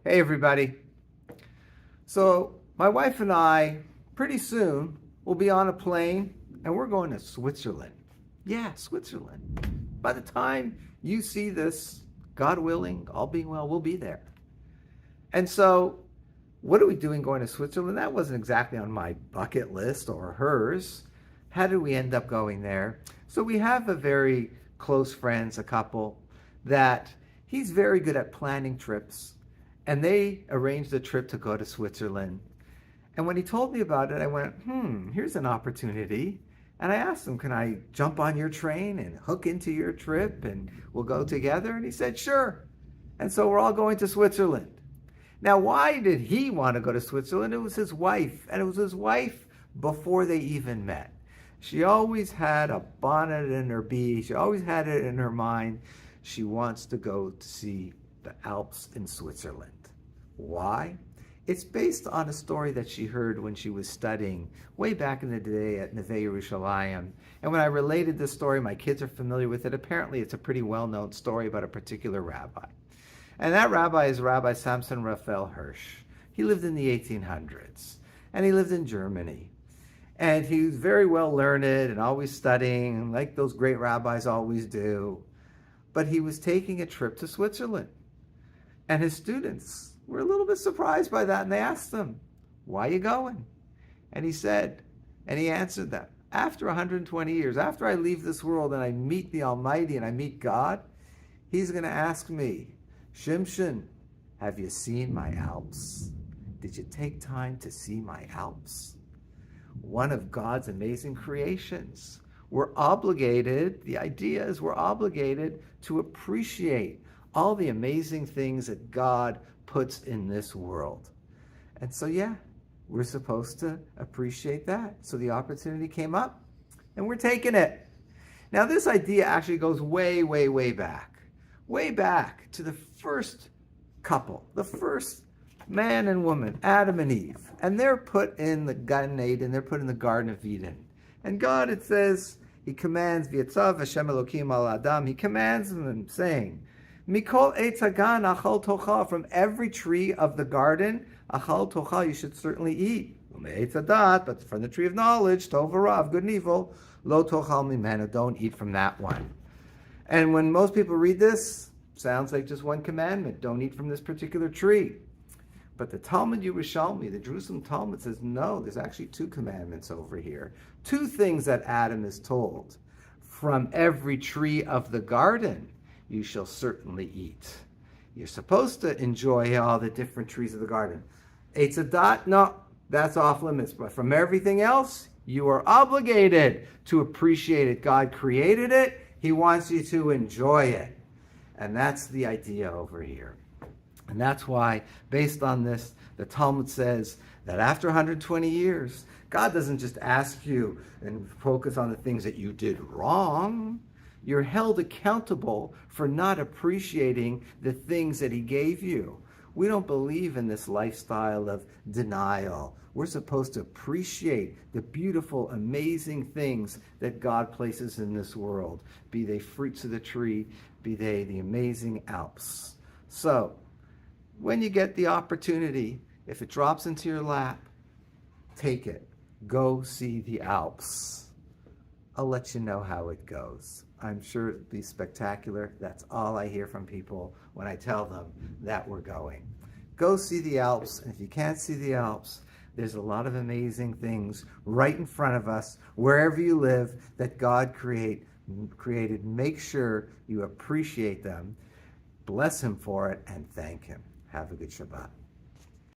Hey everybody. So my wife and I pretty soon will be on a plane and we're going to Switzerland. Yeah, Switzerland. By the time you see this, God willing, all being well, we'll be there. And so what are we doing going to Switzerland? That wasn't exactly on my bucket list or hers. How did we end up going there? So we have a very close friends, a couple, that he's very good at planning trips. And they arranged a trip to go to Switzerland. And when he told me about it, I went, here's an opportunity. And I asked him, can I jump on your train and hook into your trip and we'll go together? And he said, sure. And so we're all going to Switzerland. Now, why did he want to go to Switzerland? It was his wife, and it was his wife before they even met. She always had a bonnet in her bee. She always had it in her mind. She wants to go to see the Alps in Switzerland. Why? It's based on a story that she heard when she was studying way back in the day at Neve Yerushalayim. And when I related this story, my kids are familiar with it. Apparently, it's a pretty well-known story about a particular rabbi. And that rabbi is Rabbi Samson Raphael Hirsch. He lived in the 1800s, and he lived in Germany. And he was very well learned and always studying, like those great rabbis always do. But he was taking a trip to Switzerland. And his students were a little bit surprised by that, and they asked him, why are you going? And he said, and he answered them, after 120 years, after I leave this world and I meet the Almighty and I meet God, he's going to ask me, Shimshon, have you seen my Alps? Did you take time to see my Alps? One of God's amazing creations. We're obligated, the idea is we're obligated to appreciate all the amazing things that God puts in this world. And so, yeah, we're supposed to appreciate that. So the opportunity came up, and we're taking it. Now, this idea actually goes way, way, way back to the first couple, the first man and woman, Adam and Eve. And they're put in the Gan Eden, they're put in the Garden of Eden. And God, it says, he commands, V'yetzav Hashem Elokim al Adam, he commands them, saying, Mikol eitz hagan achal tochal, from every tree of the garden, achal tochal, you should certainly eat. Eitz hadat, but from the tree of knowledge, tov v'rav, good and evil, lo tochal mimenu, don't eat from that one. And when most people read this, sounds like just one commandment, don't eat from this particular tree. But the Talmud Yerushalmi, the Jerusalem Talmud, says no, there's actually two commandments over here. Two things that Adam is told. From every tree of the garden, you shall certainly eat. You're supposed to enjoy all the different trees of the garden. Eitz hadat, no, that's off limits. But from everything else, you are obligated to appreciate it. God created it. He wants you to enjoy it. And that's the idea over here. And that's why, based on this, the Talmud says that after 120 years, God doesn't just ask you and focus on the things that you did wrong. You're held accountable for not appreciating the things that he gave you. We don't believe in this lifestyle of denial. We're supposed to appreciate the beautiful, amazing things that God places in this world, be they fruits of the tree, be they the amazing Alps. So, when you get the opportunity, if it drops into your lap, take it. Go see the Alps. I'll let you know how it goes. I'm sure it'll be spectacular. That's all I hear from people when I tell them that we're going. Go see the Alps, and if you can't see the Alps, there's a lot of amazing things right in front of us, wherever you live, that God created. Make sure you appreciate them, bless him for it, and thank him. Have a good Shabbat.